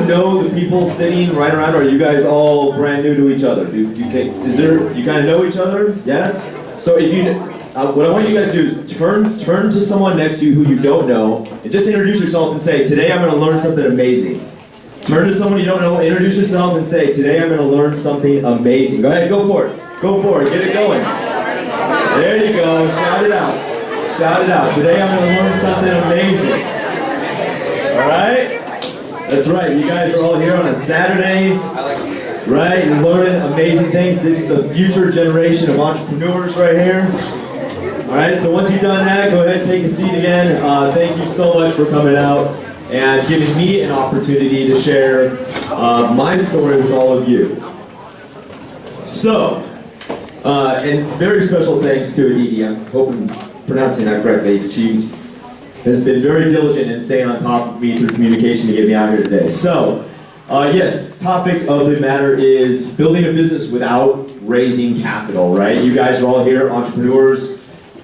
everyone know the people sitting right around, or are you guys all brand new to each other? You kind of know each other? Yes? So if you, what I want you guys to do is turn to someone next to you who you don't know, and just introduce yourself and say, today I'm going to learn something amazing. Turn to someone you don't know, introduce yourself and say, today I'm going to learn something amazing. Go ahead, go for it. Go for it, get it going. There you go, shout it out. Shout it out. Today I'm going to learn something amazing. Alright? That's right, you guys are all here on a Saturday, right? You're learning amazing things. This is the future generation of entrepreneurs right here. Alright, so once you've done that, go ahead and take a seat again. Thank you so much for coming out and giving me an opportunity to share my story with all of you. So, and very special thanks to Aditi. I hope I'm pronouncing that correctly. She has been very diligent in staying on top of me through communication to get me out here today. So, yes, topic of the matter is building a business without raising capital, right? You guys are all here, entrepreneurs.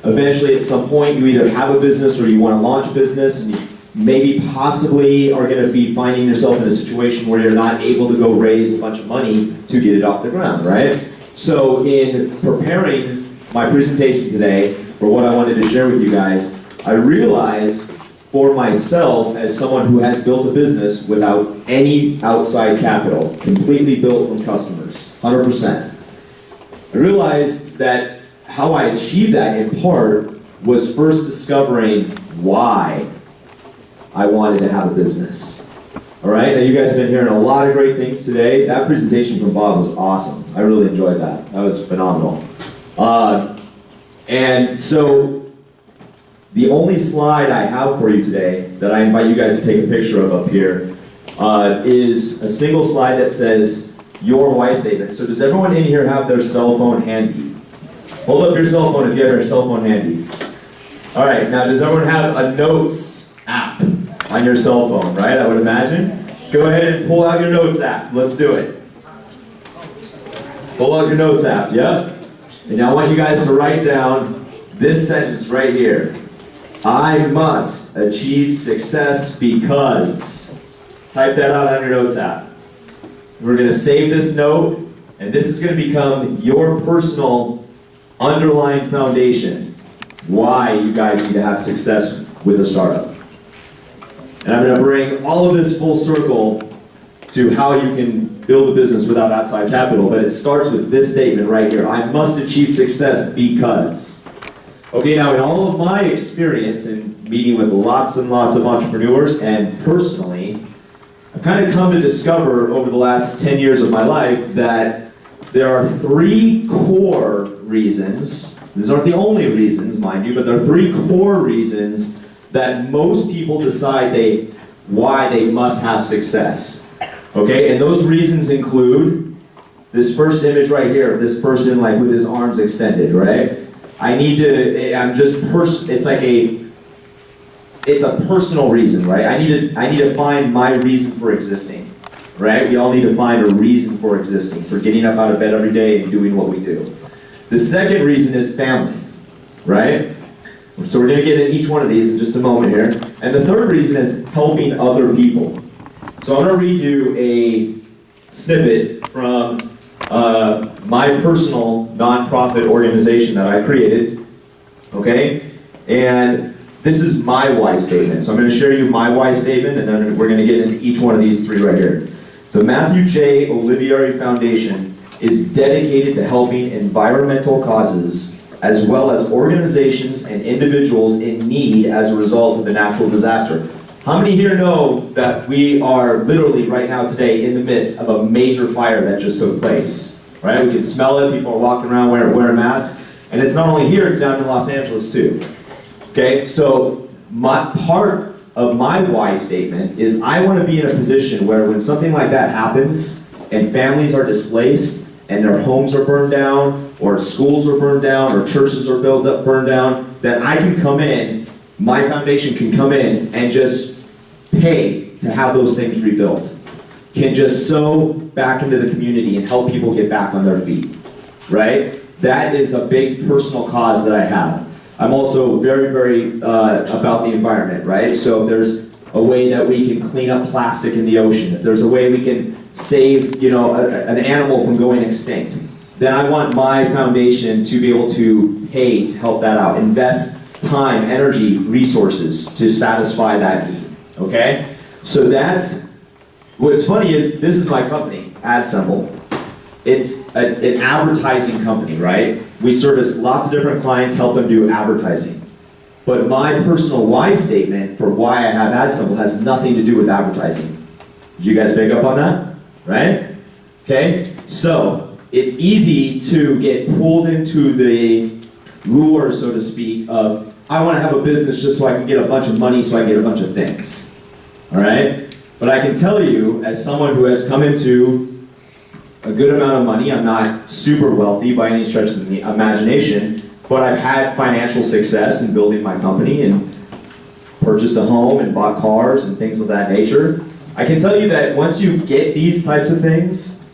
Eventually, at some point, you either have a business or you want to launch a business, and you maybe possibly are going to be finding yourself in a situation where you're not able to go raise a bunch of money to get it off the ground, right? So, in preparing my presentation today, for what I wanted to share with you guys, I realized for myself, as someone who has built a business without any outside capital, completely built from customers, 100%, I realized that how I achieved that in part was first discovering why I wanted to have a business. All right, now you guys have been hearing a lot of great things today. That presentation from Bob was awesome. I really enjoyed that. That was phenomenal. And so, the only slide I have for you today that I invite you guys to take a picture of up here is a single slide that says your why statement. So does everyone in here have their cell phone handy? Hold up your cell phone if you have your cell phone handy. All right, now does everyone have a notes app on your cell phone, right? I would imagine. Go ahead and pull out your notes app. Let's do it. Pull out your notes app, yep. And now I want you guys to write down this sentence right here. I must achieve success because. Type that out on your notes app. We're going to save this note, and this is going to become your personal underlying foundation why you guys need to have success with a startup. And I'm going to bring all of this full circle to how you can build a business without outside capital, but it starts with this statement right here. I must achieve success because. Okay, now in all of my experience in meeting with lots and lots of entrepreneurs, and personally, I've kind of come to discover over the last 10 years of my life that there are three core reasons. These aren't the only reasons, mind you, but there are three core reasons that most people decide why they must have success. Okay, and those reasons include this first image right here, this person like with his arms extended, right? It's a personal reason, right? I need to find my reason for existing, right? We all need to find a reason for existing, for getting up out of bed every day and doing what we do. The second reason is family, right? So we're going to get into each one of these in just a moment here. And the third reason is helping other people. So I'm going to read you a snippet from my personal nonprofit organization that I created, okay? And this is my why statement. So I'm going to share you my why statement, and then we're going to get into each one of these three right here. The Matthew Olivieri Foundation is dedicated to helping environmental causes as well as organizations and individuals in need as a result of the natural disaster. How many here know that we are literally right now today in the midst of a major fire that just took place? Right? We can smell it, people are walking around wearing masks, and it's not only here, it's down in Los Angeles too. Okay, so part of my why statement is I want to be in a position where when something like that happens and families are displaced and their homes are burned down or schools are burned down or churches are burned down, that I can come in, my foundation can come in and just pay to have those things rebuilt. Can just sow back into the community and help people get back on their feet, right? That is a big personal cause that I have. I'm also very, very about the environment, right? So if there's a way that we can clean up plastic in the ocean, if there's a way we can save, an animal from going extinct, then I want my foundation to be able to pay to help that out, invest time, energy, resources to satisfy that need, okay? So what's funny is, this is my company, AdSemble. It's an advertising company, right? We service lots of different clients, help them do advertising. But my personal why statement for why I have AdSemble has nothing to do with advertising. Did you guys pick up on that? Right? Okay? So, it's easy to get pulled into the lure, so to speak, of I want to have a business just so I can get a bunch of money, so I can get a bunch of things. Alright? But I can tell you, as someone who has come into a good amount of money, I'm not super wealthy by any stretch of the imagination, but I've had financial success in building my company and purchased a home and bought cars and things of that nature. I can tell you that once you get these types of things,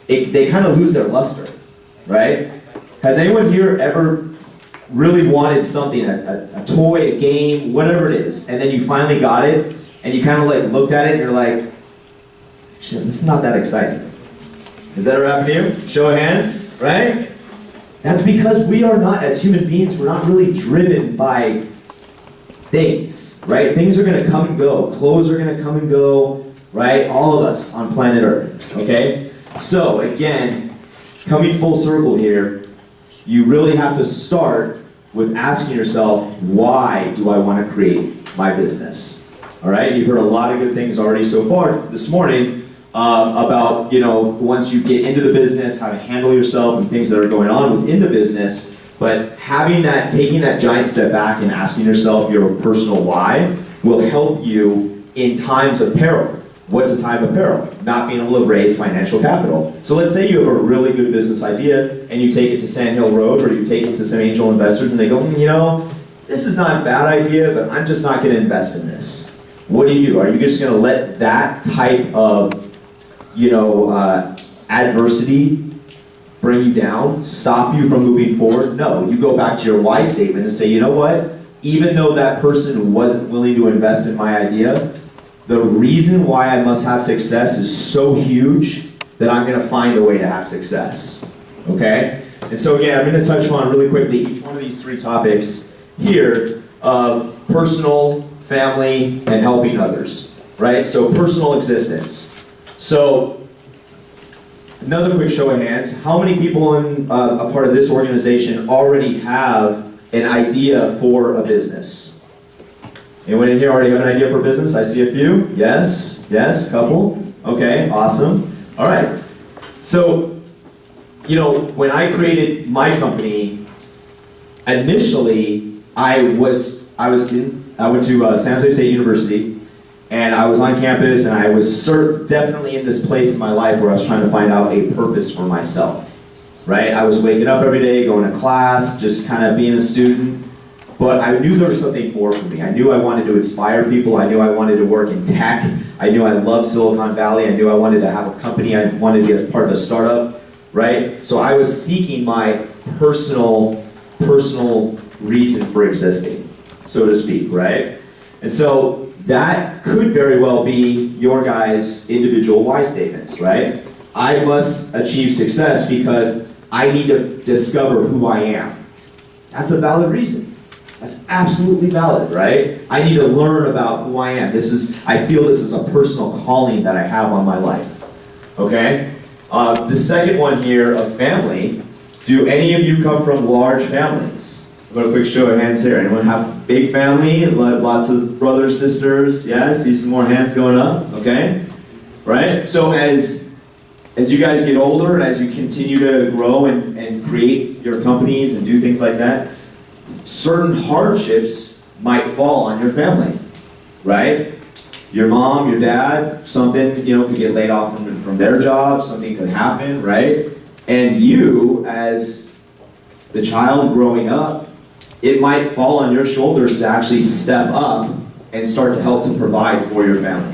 they kind of lose their luster, right? Has anyone here ever really wanted something, a toy, a game, whatever it is, and then you finally got it, and you kind of like looked at it and you're like, shit, this is not that exciting. Has that ever happened to you? Show of hands, right? That's because we are not, as human beings, we're not really driven by things, right? Things are going to come and go. Clothes are going to come and go, right? All of us on planet Earth, okay? So, again, coming full circle here, you really have to start with asking yourself, why do I want to create my business? All right? You've heard a lot of good things already so far this morning, about, once you get into the business, how to handle yourself and things that are going on within the business. But taking that giant step back and asking yourself your personal why will help you in times of peril. What's a time of peril? Not being able to raise financial capital. So let's say you have a really good business idea and you take it to Sand Hill Road, or you take it to some angel investors and they go, this is not a bad idea, but I'm just not going to invest in this. What do? Are you just going to let that type of adversity bring you down, stop you from moving forward? No, you go back to your why statement and say, you know what? Even though that person wasn't willing to invest in my idea, the reason why I must have success is so huge that I'm going to find a way to have success. Okay? And so again, I'm going to touch on really quickly each one of these three topics here of personal, family, and helping others. Right? So personal existence. So, another quick show of hands. How many people in a part of this organization already have an idea for a business? Anyone in here already have an idea for business? I see a few. Yes, a couple. Okay, awesome. All right. So, when I created my company, initially I went to San Jose State University. And I was on campus, and I was definitely in this place in my life where I was trying to find out a purpose for myself, right? I was waking up every day, going to class, just kind of being a student, but I knew there was something more for me. I knew I wanted to inspire people. I knew I wanted to work in tech. I knew I loved Silicon Valley. I knew I wanted to have a company. I wanted to be a part of a startup, right? So I was seeking my personal reason for existing, so to speak, right? And so that could very well be your guys' individual why statements, right? I must achieve success because I need to discover who I am. That's a valid reason. That's absolutely valid, right? I need to learn about who I am. I feel this is a personal calling that I have on my life, okay? The second one here of family, do any of you come from large families? I've got a quick show of hands here. Anyone have a big family? Lots of brothers, sisters? Yeah, I see some more hands going up. Okay, right? So as you guys get older and as you continue to grow and create your companies and do things like that, certain hardships might fall on your family, right? Your mom, your dad, something could get laid off from their job. Something could happen, right? And you, as the child growing up, it might fall on your shoulders to actually step up and start to help to provide for your family,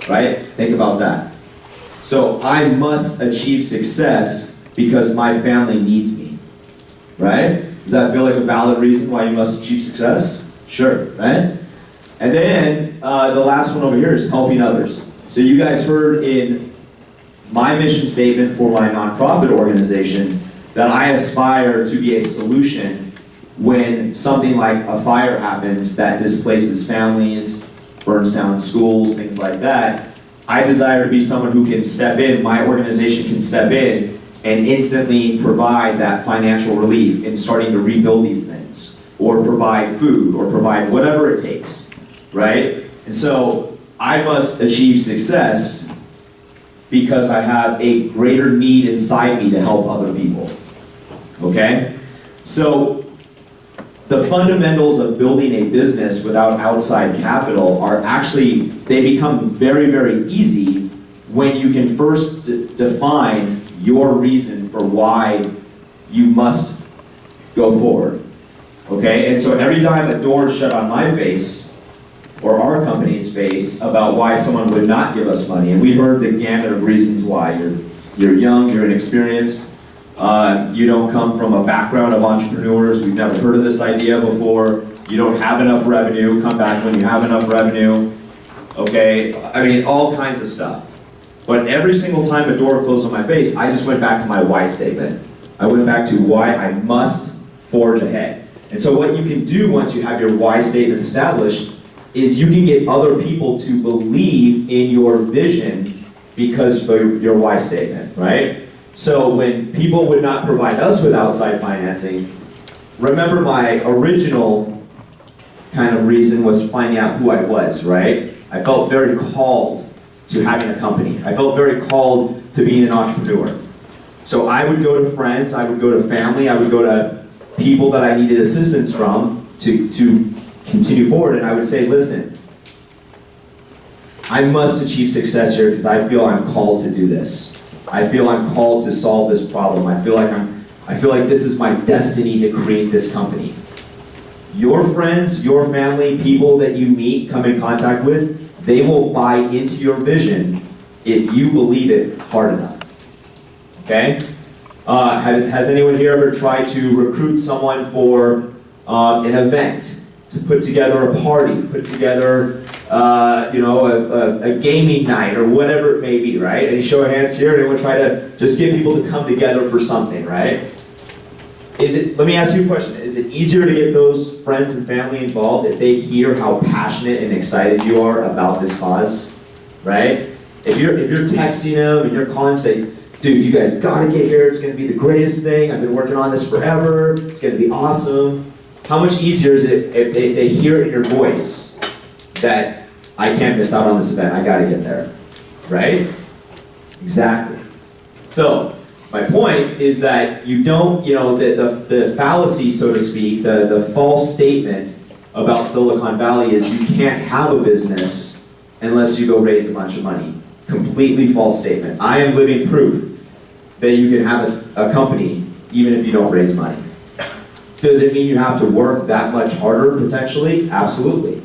right? Think about that. So I must achieve success because my family needs me, right? Does that feel like a valid reason why you must achieve success? Sure, right? And then the last one over here is helping others. So you guys heard in my mission statement for my nonprofit organization that I aspire to be a solution when something like a fire happens that displaces families, burns down schools, things like that. I desire to be someone who can step in, my organization can step in and instantly provide that financial relief in starting to rebuild these things, or provide food, or provide whatever it takes, right? And so I must achieve success because I have a greater need inside me to help other people, okay? So the fundamentals of building a business without outside capital are actually, they become very, very easy when you can first define your reason for why you must go forward, okay? And so every time a door is shut on my face, or our company's face, about why someone would not give us money, and we heard the gamut of reasons why. You're young, you're inexperienced, you don't come from a background of entrepreneurs, we've never heard of this idea before, you don't have enough revenue, come back when you have enough revenue, okay? I mean, all kinds of stuff. But every single time a door closed on my face, I just went back to my why statement. I went back to why I must forge ahead. And so what you can do once you have your why statement established is you can get other people to believe in your vision because of your why statement, right? So when people would not provide us with outside financing, remember my original kind of reason was finding out who I was, right? I felt very called to having a company. I felt very called to being an entrepreneur. So I would go to friends, I would go to family, I would go to people that I needed assistance from to continue forward, and I would say, listen, I must achieve success here because I feel I'm called to do this. I feel I'm called to solve this problem. I feel like this is my destiny to create this company. Your friends, your family, people that you meet, come in contact with, they will buy into your vision if you believe it hard enough. Okay? Has anyone here ever tried to recruit someone for an event? To put together a party, put together a gaming night or whatever it may be, right? Any show of hands here? Anyone try to just get people to come together for something, right? Let me ask you a question. Is it easier to get those friends and family involved if they hear how passionate and excited you are about this cause, right? If you're texting them and you're calling them saying, dude, you guys gotta get here, it's gonna be the greatest thing, I've been working on this forever, it's gonna be awesome. How much easier is it if they hear in your voice that I can't miss out on this event, I gotta get there, right? Exactly. So, my point is that you don't, the fallacy, so to speak, the false statement about Silicon Valley is you can't have a business unless you go raise a bunch of money. Completely false statement. I am living proof that you can have a company even if you don't raise money. Does it mean you have to work that much harder potentially? Absolutely.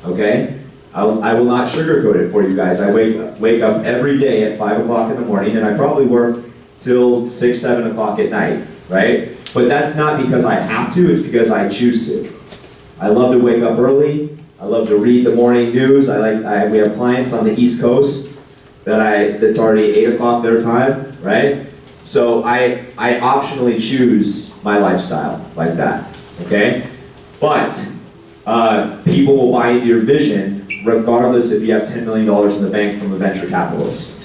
Okay? I will not sugarcoat it for you guys. I wake up every day at 5 o'clock in the morning and I probably work till 6, 7 o'clock at night, right? But that's not because I have to, it's because I choose to. I love to wake up early. I love to read the morning news. We have clients on the East Coast that's already 8 o'clock their time, right? So I optionally choose my lifestyle like that, okay? But people will buy into your vision regardless if you have $10 million in the bank from a venture capitalist.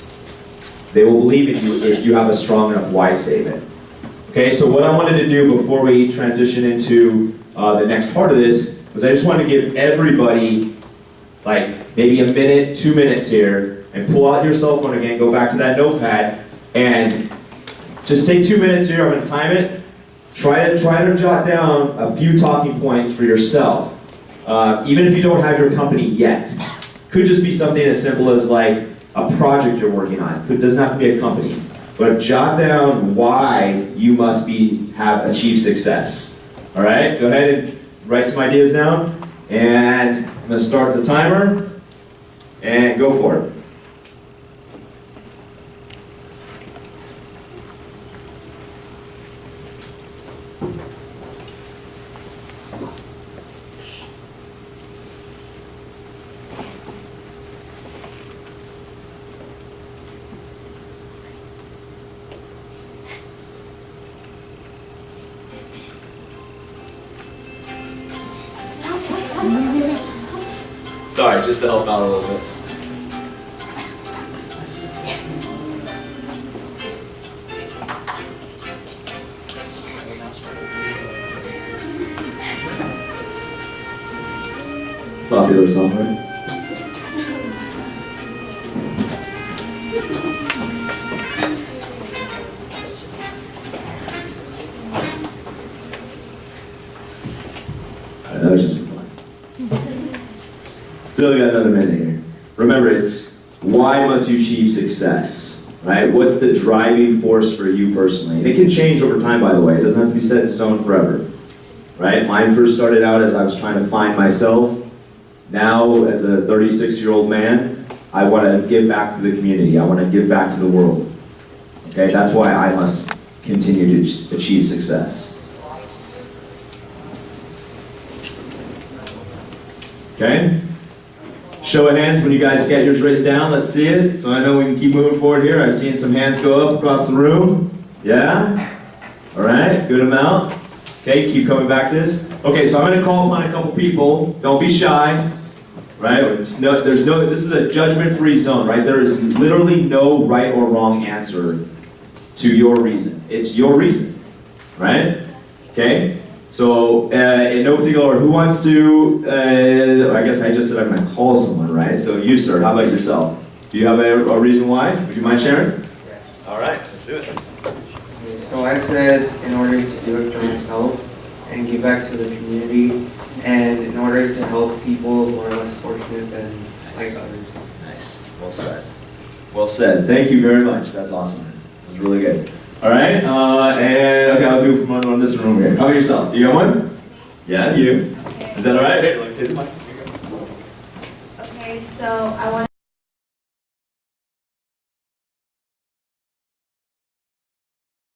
They will believe in you if you have a strong enough why statement. Okay, so what I wanted to do before we transition into the next part of this was I just wanted to give everybody like maybe a minute, 2 minutes here, and pull out your cell phone again, go back to that notepad, and just take 2 minutes here. I'm going to time it. Try to jot down a few talking points for yourself, even if you don't have your company yet. Could just be something as simple as like a project you're working on. Doesn't have to be a company, but jot down why you must have achieved success. All right, go ahead and write some ideas down, and I'm going to start the timer, and go for it. Sorry, just to help out a little bit. Popular song, right? That was just fun. Still got another minute here. Remember, it's why must you achieve success, right? What's the driving force for you personally? And it can change over time, by the way. It doesn't have to be set in stone forever, right? Mine first started out as I was trying to find myself. Now, as a 36-year-old man, I want to give back to the community. I want to give back to the world. Okay, that's why I must continue to achieve success. Okay? Show of hands when you guys get yours written down. Let's see it. So I know we can keep moving forward here. I've seen some hands go up across the room. Yeah? All right, good amount. Okay, keep coming back to this. Okay, so I'm going to call upon a couple people. Don't be shy. Right? This is a judgment-free zone, right? There is literally no right or wrong answer to your reason. It's your reason. Right? Okay? So, in no particular order, who wants to, I guess I just said I'm going to call someone, right? So you, sir, how about yourself? Do you have a reason why? Would you mind sharing? Yes. All right, let's do it. Okay, so I said in order to do it for myself and give back to the community and in order to help people who are less fortunate than like others. Nice. Well said. Well said. Thank you very much. That's awesome. That was really good. All right, and okay, I'll do from on this room here. How about yourself? Do you have one? Yeah, you. Okay. Is that all right? Here, take the mic. Okay, so I want